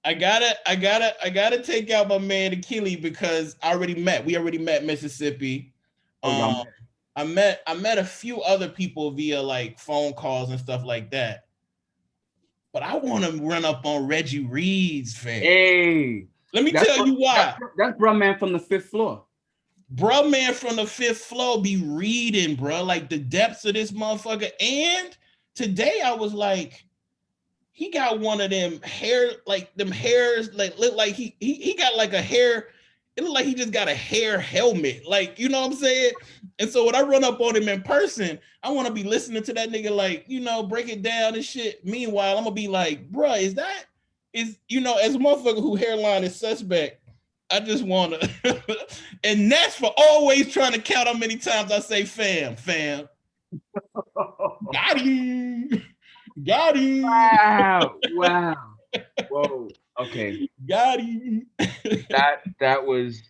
I gotta take out my man Achilles because we already met Mississippi. I met a few other people via like phone calls and stuff like that. But I want to run up on Reggie Reed's fan. Hey, let me tell you why. That's bruh man from the 5th floor. Bruh man from the 5th floor be reading, bro, like the depths of this motherfucker. And today I was like, he got one of them hair, like them hairs, like look like he got like a hair. It looked like he just got a hair helmet, like, you know what I'm saying? And so when I run up on him in person, I want to be listening to that nigga like, break it down and shit. Meanwhile, I'm gonna be like, bruh, as a motherfucker who hairline is suspect, I just wanna and that's for always trying to count how many times I say fam. Got him. Got him. Wow. Whoa. Okay. Got him. That was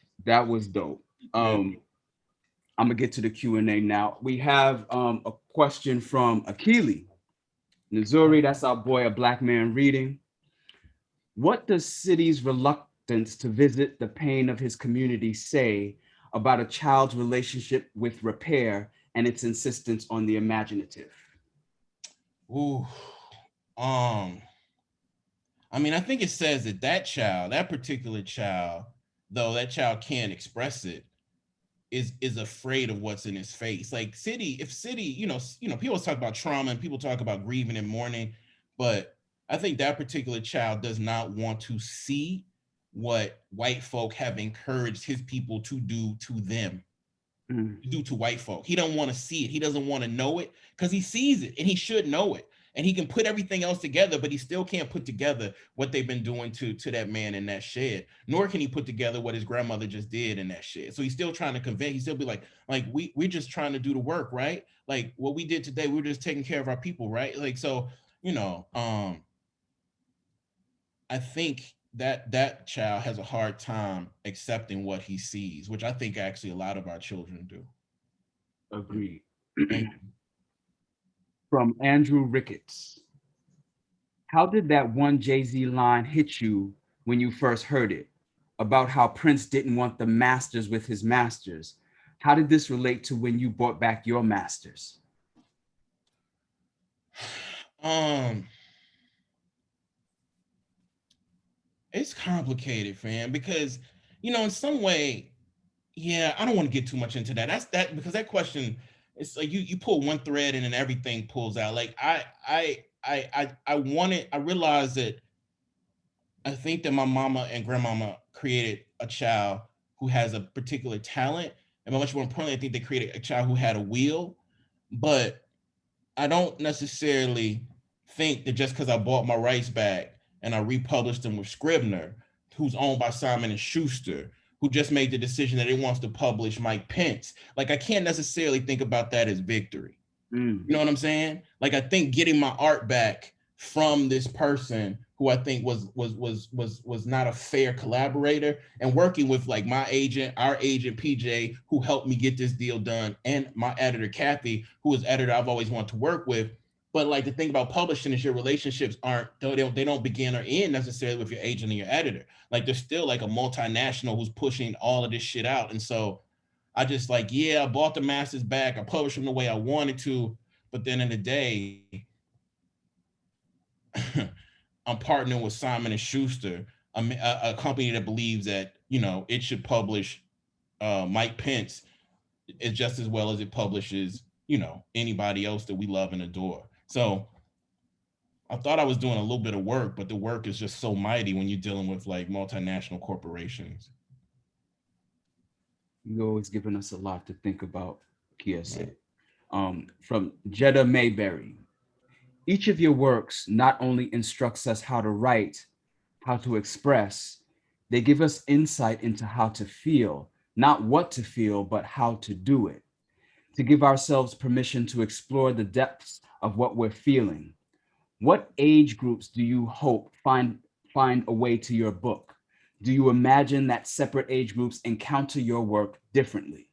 dope. I'm gonna get to the Q&A now. We have a question from Akili. Missouri, that's our boy, a black man reading. What does city's reluctance to visit the pain of his community say about a child's relationship with repair and its insistence on the imaginative? Ooh. I think it says that particular child, though that child can't express it, is afraid of what's in his face. Like if city, people talk about trauma and people talk about grieving and mourning, but I think that particular child does not want to see what white folk have encouraged his people to do to them, do to white folk. He don't want to see it. He doesn't want to know it because he sees it and he should know it. And he can put everything else together, but he still can't put together what they've been doing to that man in that shed. Nor can he put together what his grandmother just did in that shed. So he's still trying to convey. He still be like we're just trying to do the work, right? Like what we did today, we're just taking care of our people, right? Like so, I think that child has a hard time accepting what he sees, which I think actually a lot of our children do. Agreed. From Andrew Ricketts. How did that one Jay-Z line hit you when you first heard it about how Prince didn't want the masters with his masters? How did this relate to when you brought back your masters? It's complicated, fam, because in some way, yeah, I don't want to get too much into that. That's that because that question, it's like you pull one thread and then everything pulls out. Like I realized that I think that my mama and grandmama created a child who has a particular talent, and much more importantly, I think they created a child who had a will. But I don't necessarily think that just because I bought my rights back and I republished them with Scribner, who's owned by Simon and Schuster, who just made the decision that it wants to publish Mike Pence. Like I can't necessarily think about that as victory. You know what I'm saying? Like I think getting my art back from this person who I think was not a fair collaborator, and working with like my agent, our agent PJ, who helped me get this deal done, and my editor Kathy, who is editor I've always wanted to work with. But like the thing about publishing is your relationships they don't begin or end necessarily with your agent and your editor. Like there's still like a multinational who's pushing all of this shit out. And so I just like, yeah, I bought the masters back. I published them the way I wanted to. But then in the day, I'm partnering with Simon and Schuster, a company that believes that, it should publish Mike Pence is just as well as it publishes, anybody else that we love and adore. So I thought I was doing a little bit of work, but the work is just so mighty when you're dealing with like multinational corporations. You've always given us a lot to think about, Kiese. From Jeddah Mayberry. Each of your works not only instructs us how to write, how to express, they give us insight into how to feel, not what to feel, but how to do it, to give ourselves permission to explore the depths of what we're feeling. What age groups do you hope find a way to your book? Do you imagine that separate age groups encounter your work differently?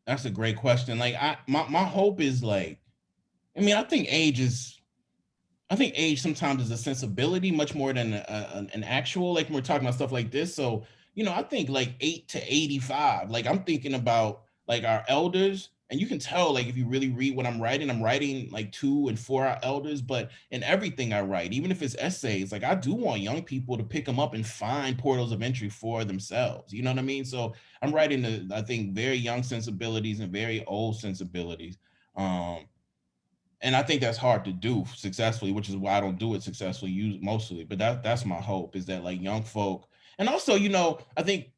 That's a great question. Like my hope is like, I think age sometimes is a sensibility much more than an actual, like when we're talking about stuff like this. So, I think like 8 to 85, like I'm thinking about like our elders, and you can tell like if you really read what I'm writing like 2 and 4 our elders, but in everything I write, even if it's essays, like I do want young people to pick them up and find portals of entry for themselves. You know what I mean? So I'm writing I think very young sensibilities and very old sensibilities. And I think that's hard to do successfully, which is why I don't do it successfully mostly. But that's my hope, is that like young folk, And also, I think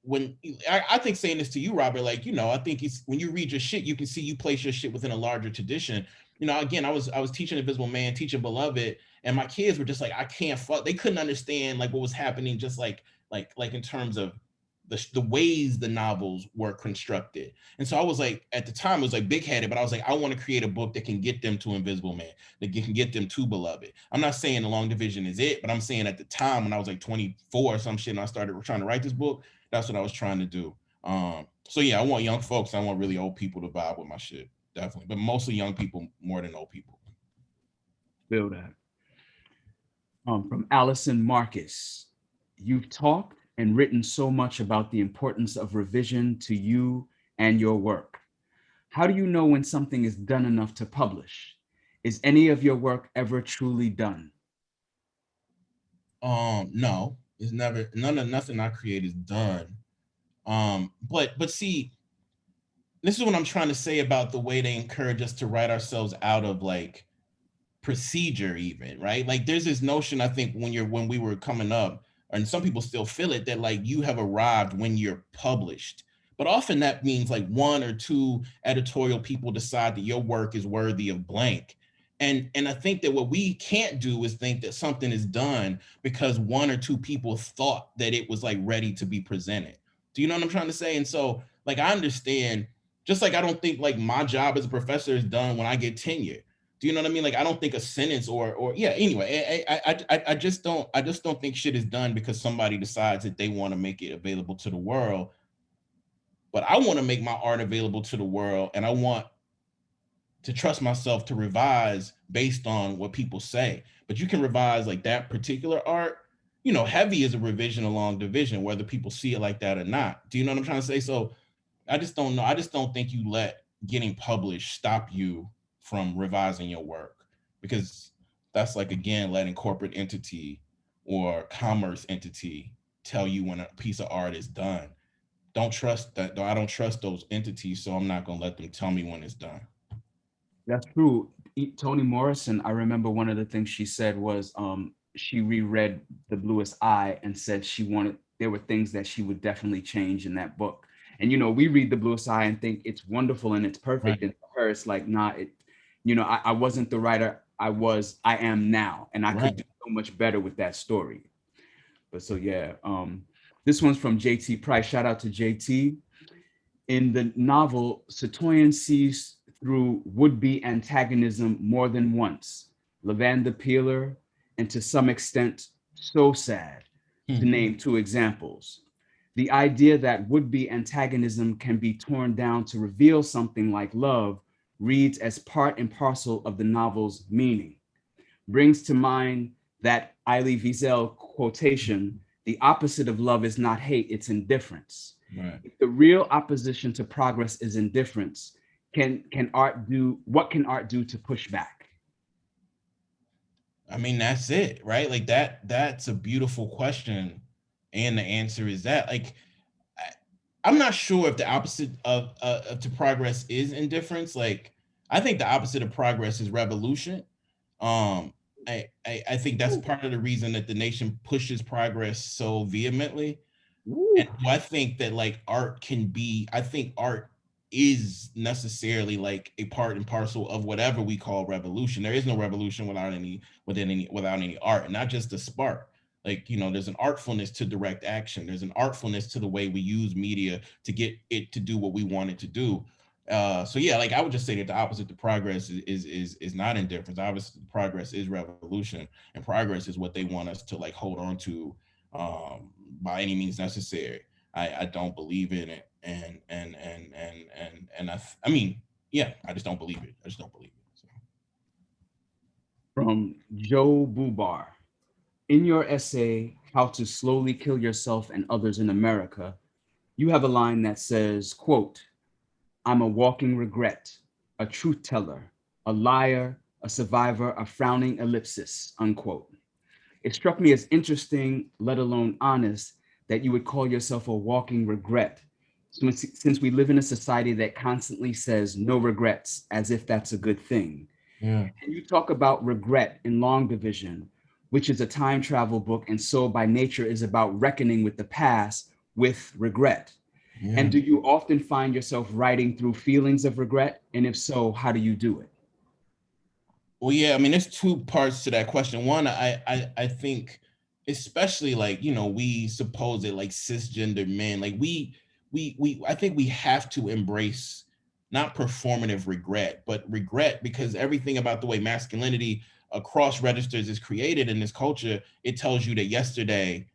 I think saying this to you, Robert, like, I think it's when you read your shit, you can see you place your shit within a larger tradition. Again, I was teaching Invisible Man, teaching Beloved, and my kids were just like, I can't fuck. They couldn't understand like what was happening, just like in terms of the ways the novels were constructed. And so I was like, at the time, it was like big headed, but I was like, I want to create a book that can get them to Invisible Man, that can get them to Beloved. I'm not saying The Long Division is it, but I'm saying at the time when I was like 24 or some shit, and I started trying to write this book, that's what I was trying to do. So yeah, I want young folks, I want really old people to vibe with my shit, definitely, but mostly young people more than old people. Feel that. From Allison Marcus, you've talked and written so much about the importance of revision to you and your work. How do you know when something is done enough to publish? Is any of your work ever truly done? No, it's never, nothing I create is done. But see, this is what I'm trying to say about the way they encourage us to write ourselves out of like procedure, even, right? Like there's this notion, I think, when we were coming up, and some people still feel it, that like you have arrived when you're published. But often that means like one or two editorial people decide that your work is worthy of blank. And I think that what we can't do is think that something is done because one or two people thought that it was like ready to be presented. Do you know what I'm trying to say? And so like I understand, just like I don't think like my job as a professor is done when I get tenure. Do you know what I mean? Like I don't think a sentence or yeah. Anyway, I just don't think shit is done because somebody decides that they want to make it available to the world. But I want to make my art available to the world, and I want to trust myself to revise based on what people say. But you can revise like that particular art. Heavy is a revision along division, whether people see it like that or not. Do you know what I'm trying to say? So I just don't know. I just don't think you let getting published stop you from revising your work, because that's like, again, letting corporate entity or commerce entity tell you when a piece of art is done. Don't trust that. I don't trust those entities, so I'm not going to let them tell me when it's done. That's true. Toni Morrison, I remember one of the things she said was she reread The Bluest Eye and said there were things that she would definitely change in that book. And, we read The Bluest Eye and think it's wonderful and it's perfect. Right. And for her, it's like, nah, I wasn't the writer I am now. And I could do so much better with that story. But so, yeah, this one's from JT Price. Shout out to JT. In the novel, Satoyan sees through would-be antagonism more than once. Lavanda Peeler, and to some extent, So Sad, to name two examples. The idea that would-be antagonism can be torn down to reveal something like love reads as part and parcel of the novel's meaning. Brings to mind that Elie Wiesel quotation, the opposite of love is not hate, it's indifference. Right. If the real opposition to progress is indifference, what can art do to push back? I mean, that's it, right? Like that's a beautiful question. And the answer is that, like, I'm not sure if the opposite of to progress is indifference. Like, I think the opposite of progress is revolution. Um, I think that's part of the reason that the nation pushes progress so vehemently. And do I think that like art can be, I think art is necessarily like a part and parcel of whatever we call revolution. There is no revolution without any art, not just a spark. Like, there's an artfulness to direct action. There's an artfulness to the way we use media to get it to do what we want it to do. So yeah, like I would just say that the opposite to progress is not indifference. Obviously, progress is revolution, and progress is what they want us to like hold on to by any means necessary. I don't believe in it, and I mean, yeah, I just don't believe it. I just don't believe it. So. From Joe Bubar. In your essay, How to Slowly Kill Yourself and Others in America, you have a line that says, quote, I'm a walking regret, a truth teller, a liar, a survivor, a frowning ellipsis, unquote. It struck me as interesting, let alone honest, that you would call yourself a walking regret, since we live in a society that constantly says no regrets, as if that's a good thing. Yeah. And you talk about regret in Long Division. which is a time travel book, and so by nature is about reckoning with the past with regret. Yeah. And do you often find yourself writing through feelings of regret? And if so, how do you do it? Well, yeah, I mean, there's two parts to that question. One, I think, especially like, you know, we supposed like cisgender men, like I think we have to embrace not performative regret, but regret, because everything about the way masculinity across registers is created in this culture, it tells you that yesterday,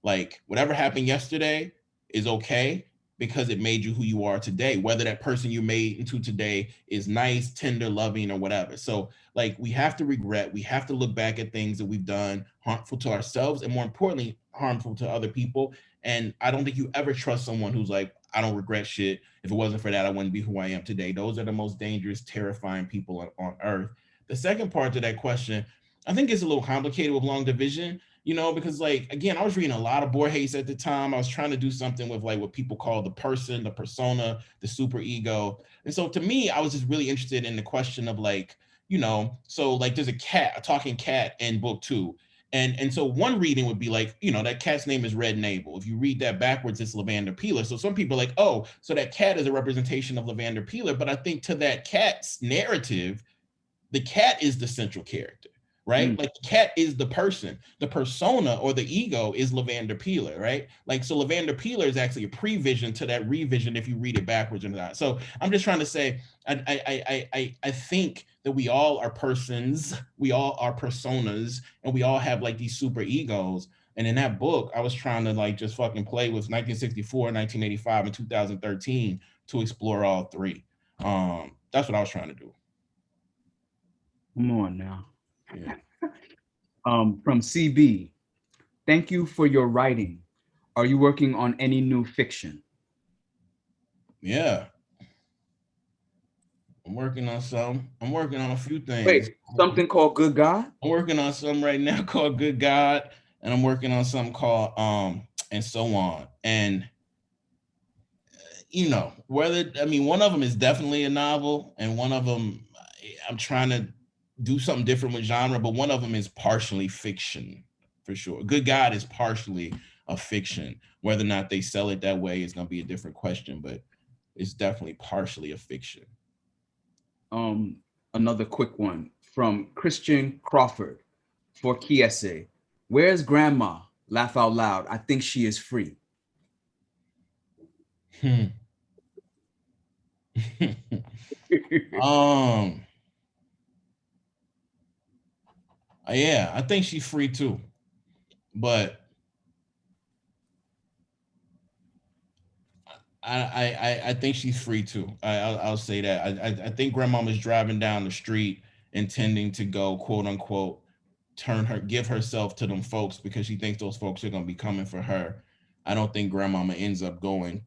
like whatever happened yesterday is okay because it made you who you are today, whether that person you made into today is nice, tender, loving, or whatever. So like we have to regret, we have to look back at things that we've done harmful to ourselves and more importantly, harmful to other people. And I don't think you ever trust someone who's like, I don't regret shit. If it wasn't for that, I wouldn't be who I am today. Those are the most dangerous, terrifying people on earth. The second part to that question, I think it's a little complicated with long division, you know, because like, again, I was reading a lot of Borges at the time. I was trying to do something with like what people call the person, the persona, the super ego. And so to me, I was just really interested in the question of like, you know, so like there's a talking cat in book 2. And so one reading would be like, you know, that cat's name is Red Nabel. If you read that backwards, it's Lavander Peeler. So some people are like, oh, so that cat is a representation of Lavander Peeler. But I think to that cat's narrative, the cat is the central character, right? Like the cat is the person, the persona or the ego is Lavander Peeler, right? Like, so Lavander Peeler is actually a prevision to that revision if you read it backwards or not. So I'm just trying to say, I think that we all are persons, we all are personas, and we all have like these super egos. And in that book, I was trying to like just fucking play with 1964, 1985, and 2013 to explore all three. That's what I was trying to do. Come on now. Yeah. From CB, thank you for your writing. Are you working on any new fiction? Yeah. I'm working on some. I'm working on a few things. Wait, something called Good God? I'm working on something right now called Good God, and I'm working on something called and so on. And you know, whether I mean one of them is definitely a novel, and one of them I'm trying to do something different with genre, but one of them is partially fiction for sure. Good God is partially a fiction. Whether or not they sell it that way is going to be a different question, but it's definitely partially a fiction. Another quick one from Christian Crawford for Kiese. Where's grandma? Laugh out loud. I think she is free. Yeah, I think she's free too, but I think she's free too. I'll say that. I think grandmama's driving down the street intending to go, quote unquote, give herself to them folks because she thinks those folks are gonna be coming for her. I don't think grandmama ends up going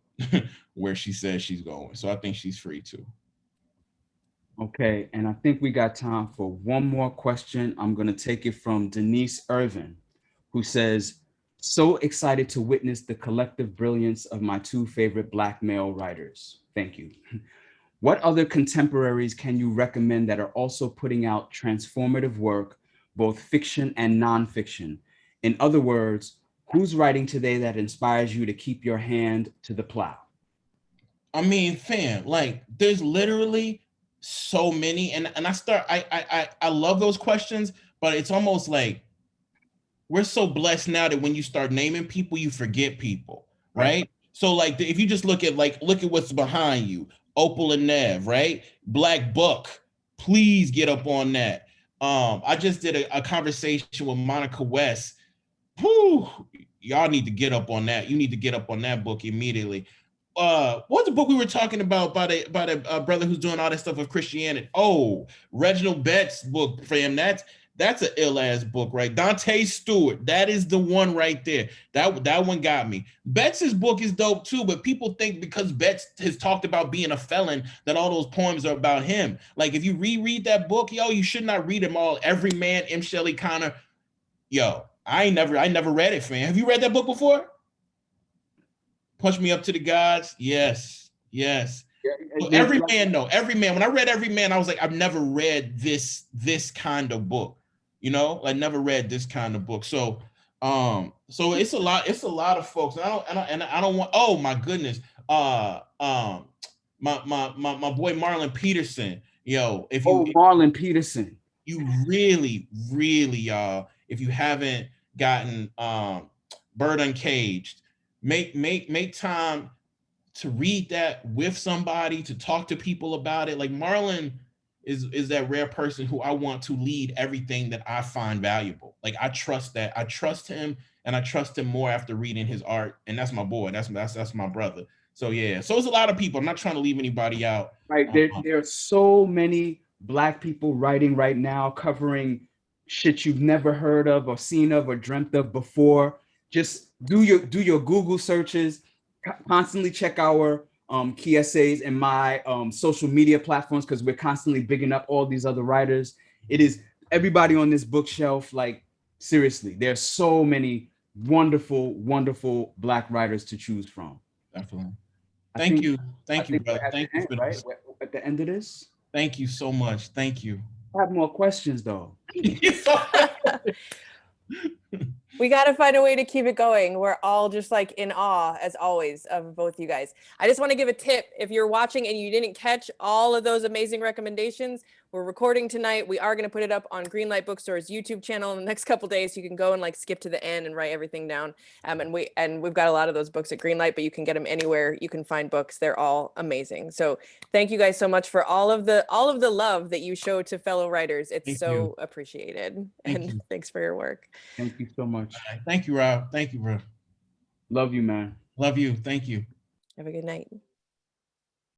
where she says she's going. So I think she's free too. Okay, and I think we got time for one more question. I'm going to take it from Denise Irvin, who says, so excited to witness the collective brilliance of my two favorite Black male writers. Thank you. What other contemporaries can you recommend that are also putting out transformative work, both fiction and nonfiction? In other words, who's writing today that inspires you to keep your hand to the plow? I mean, fam, like there's literally so many, and I love those questions, but it's almost like we're so blessed now that when you start naming people, you forget people, right? So like if you just look at what's behind you, Opal and Nev, right? Black Buck, please get up on that. I just did a conversation with Monica West. Whew, y'all need to get up on that. You need to get up on that book immediately. What's the book we were talking about by the brother who's doing all that stuff with Christianity? Oh, Reginald Betts' book, fam. That's an ill ass book, right? Dante Stewart, that is the one right there. That one got me. Betts' book is dope too, but people think because Betts has talked about being a felon that all those poems are about him. Like if you reread that book, yo, you should not read them all. Every Man, M. Shelley Connor. Yo, I never read it, fam. Have you read that book before? Push Me Up to the Gods. Yes. So Every Man. When I read Every Man, I was like, I've never read this kind of book. you know, I never read this kind of book. So so it's a lot of folks. And I don't want, oh my goodness. My boy Marlon Peterson. Yo, if Oh, you Marlon Peterson. you really, really, y'all, if you haven't gotten Bird Uncaged, make time to read that with somebody, to talk to people about it. Like Marlon is that rare person who I want to lead everything that I find valuable. Like I trust that. I trust him, and I trust him more after reading his art. And that's my boy. That's my brother. So yeah. So it's a lot of people. I'm not trying to leave anybody out. Right. There are so many Black people writing right now, covering shit you've never heard of or seen of or dreamt of before. Just do your Google searches. Constantly check our Kiese's and my social media platforms, because we're constantly bigging up all these other writers. It is everybody on this bookshelf. Like seriously, there's so many wonderful, wonderful Black writers to choose from. Definitely. I Thank think you. I Thank you, think we're brother. at the Thank you end, for right? this. We're at the end of this. Thank you so much. Thank you. I have more questions though. We got to find a way to keep it going. We're all just like in awe, as always, of both you guys. I just want to give a tip. If you're watching and you didn't catch all of those amazing recommendations, we're recording tonight. We are going to put it up on Greenlight Bookstore's YouTube channel in the next couple days. You can go and like skip to the end and write everything down. And we've got a lot of those books at Greenlight, but you can get them anywhere you can find books. They're all amazing. So thank you guys so much for all of the love that you show to fellow writers. It's so appreciated. And thanks for your work. Thank you so much. Thank you, Rob. Thank you, bro. Love you, man. Love you. Thank you. Have a good night.